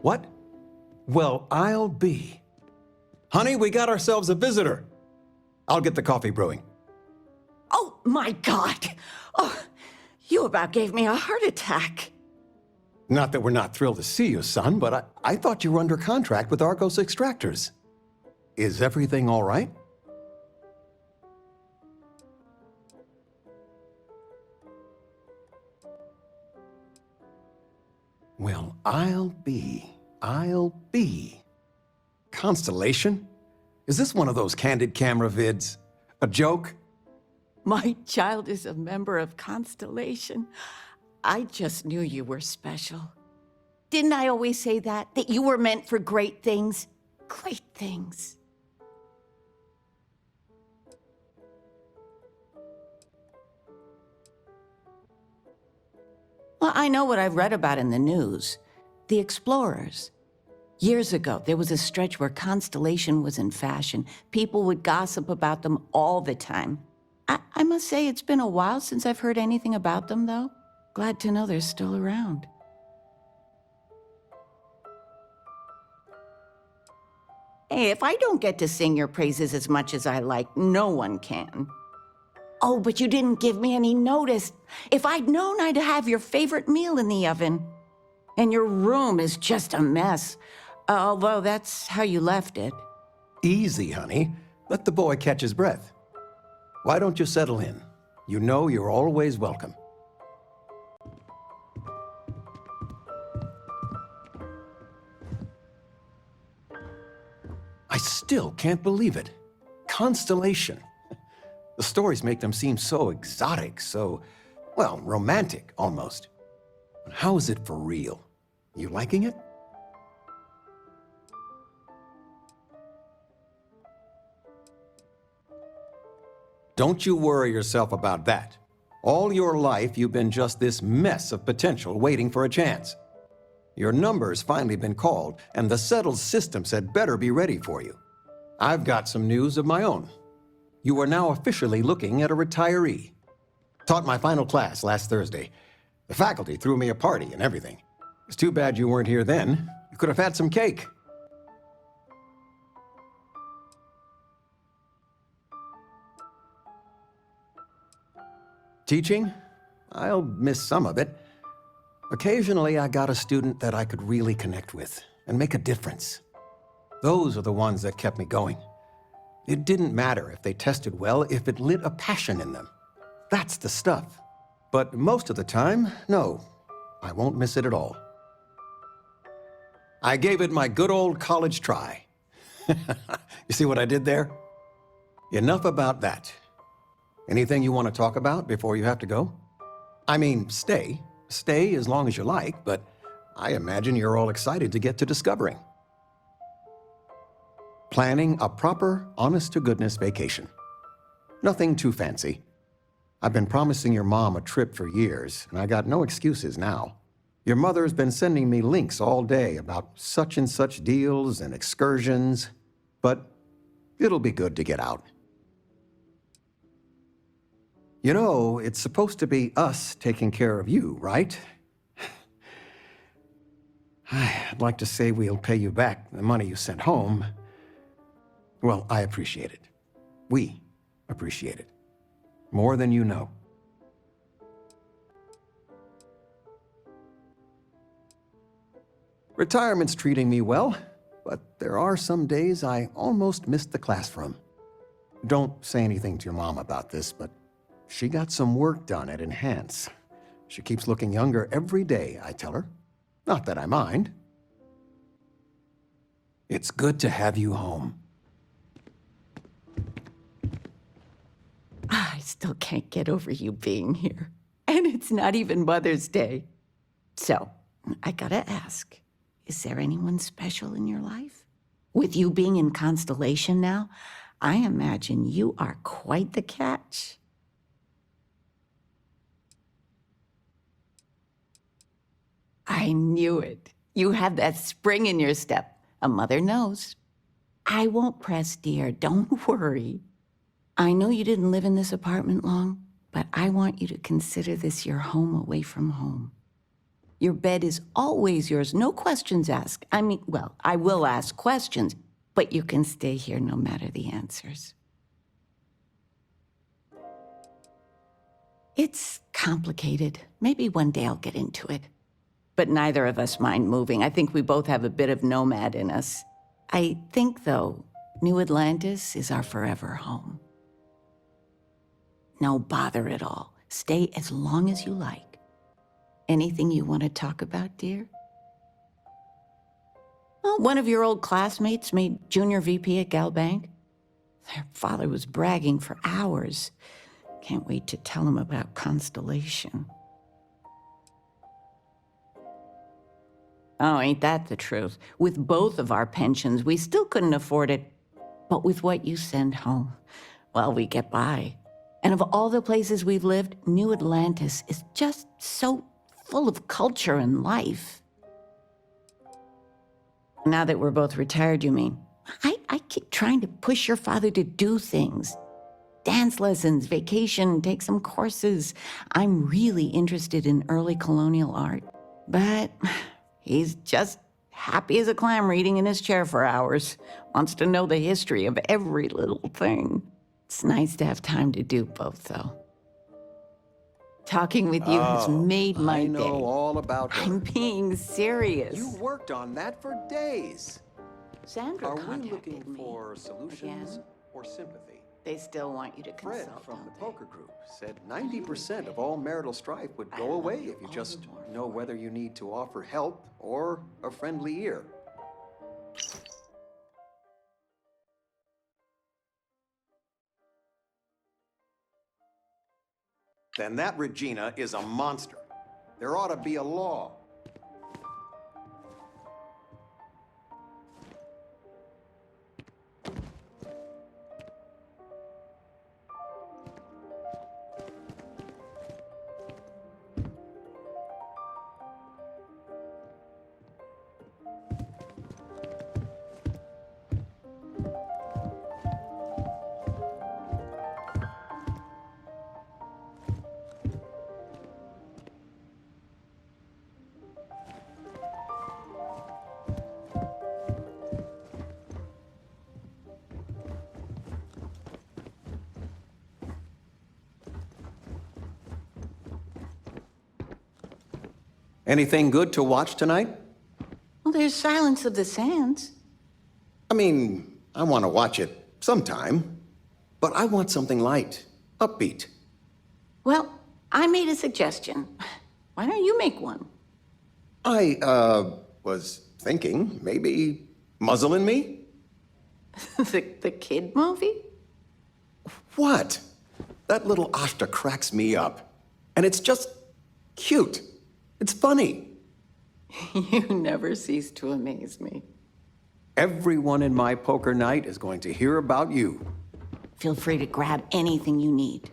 What? Well, I'll be. Honey, we got ourselves a visitor. I'll get the coffee brewing. Oh, my God. Oh, you about gave me a heart attack. Not that we're not thrilled to see you, son, but I thought you were under contract with Argos Extractors. Is everything all right? Well, I'll be. Constellation? Is this one of those candid camera vids? A joke? My child is a member of Constellation. I just knew you were special. Didn't I always say that? That you were meant for great things? Great things. Well, I know what I've read about in the news. The explorers. Years ago, there was a stretch where Constellation was in fashion. People would gossip about them all the time. I must say it's been a while since I've heard anything about them, though. Glad to know they're still around. Hey, if I don't get to sing your praises as much as I like, no one can. Oh, but you didn't give me any notice. If I'd known, I'd have your favorite meal in the oven. And your room is just a mess. Although that's how you left it. Easy, honey. Let the boy catch his breath. Why don't you settle in? You know you're always welcome. I still can't believe it. Constellation. The stories make them seem so exotic, so, well, romantic, almost. But how is it for real? You liking it? Don't you worry yourself about that. All your life, you've been just this mess of potential waiting for a chance. Your number's finally been called, and the settled systems had better be ready for you. I've got some news of my own. You are now officially looking at a retiree. Taught my final class last Thursday. The faculty threw me a party and everything. It's too bad you weren't here then. You could have had some cake. Teaching? I'll miss some of it. Occasionally, I got a student that I could really connect with and make a difference. Those are the ones that kept me going. It didn't matter if they tested well, if it lit a passion in them. That's the stuff. But most of the time, no, I won't miss it at all. I gave it my good old college try. You see what I did there? Enough about that. Anything you want to talk about before you have to go? I mean, stay. Stay as long as you like, but I imagine you're all excited to get to discovering. Planning a proper, honest-to-goodness vacation. Nothing too fancy. I've been promising your mom a trip for years, and I got no excuses now. Your mother's been sending me links all day about such and such deals and excursions, but it'll be good to get out. You know, it's supposed to be us taking care of you, right? I'd like to say we'll pay you back the money you sent home. Well, I appreciate it. We appreciate it. More than you know. Retirement's treating me well, but there are some days I almost missed the class from. Don't say anything to your mom about this, but she got some work done at Enhance. She keeps looking younger every day, I tell her. Not that I mind. It's good to have you home. I still can't get over you being here. And it's not even Mother's Day. So, I gotta ask, is there anyone special in your life? With you being in Constellation now, I imagine you are quite the catch. I knew it. You have that spring in your step. A mother knows. I won't press, dear. Don't worry. I know you didn't live in this apartment long, but I want you to consider this your home away from home. Your bed is always yours, no questions asked. I mean, well, I will ask questions, but you can stay here no matter the answers. It's complicated. Maybe one day I'll get into it. But neither of us mind moving. I think we both have a bit of nomad in us. I think, though, New Atlantis is our forever home. No bother at all. Stay as long as you like. Anything you want to talk about, dear? Well, one of your old classmates made junior VP at Galbank. Their father was bragging for hours. Can't wait to tell him about Constellation. Oh, ain't that the truth? With both of our pensions, we still couldn't afford it. But with what you send home, well, we get by. And of all the places we've lived, New Atlantis is just so full of culture and life. Now that we're both retired, you mean? I keep trying to push your father to do things. Dance lessons, vacation, take some courses. I'm really interested in early colonial art. But he's just happy as a clam reading in his chair for hours. Wants to know the history of every little thing. It's nice to have time to do both, though. Talking with you has made my day. I know all about her. I'm being serious. You worked on that for days. Sandra Are we contacted looking me. for solutions Again? or sympathy? They still want you to Fred consult, from the don't poker group said 90% of all marital strife would go away if you just know whether you need to offer help or a friendly ear. Then that Regina is a monster. There ought to be a law. Anything good to watch tonight? Well, there's Silence of the Sands. I mean, I want to watch it sometime, but I want something light, upbeat. Well, I made a suggestion. Why don't you make one? I, was thinking maybe Muzzle and Me? The kid movie? What? That little Ashta cracks me up. And it's just cute. It's funny. You never cease to amaze me. Everyone in my poker night is going to hear about you. Feel free to grab anything you need.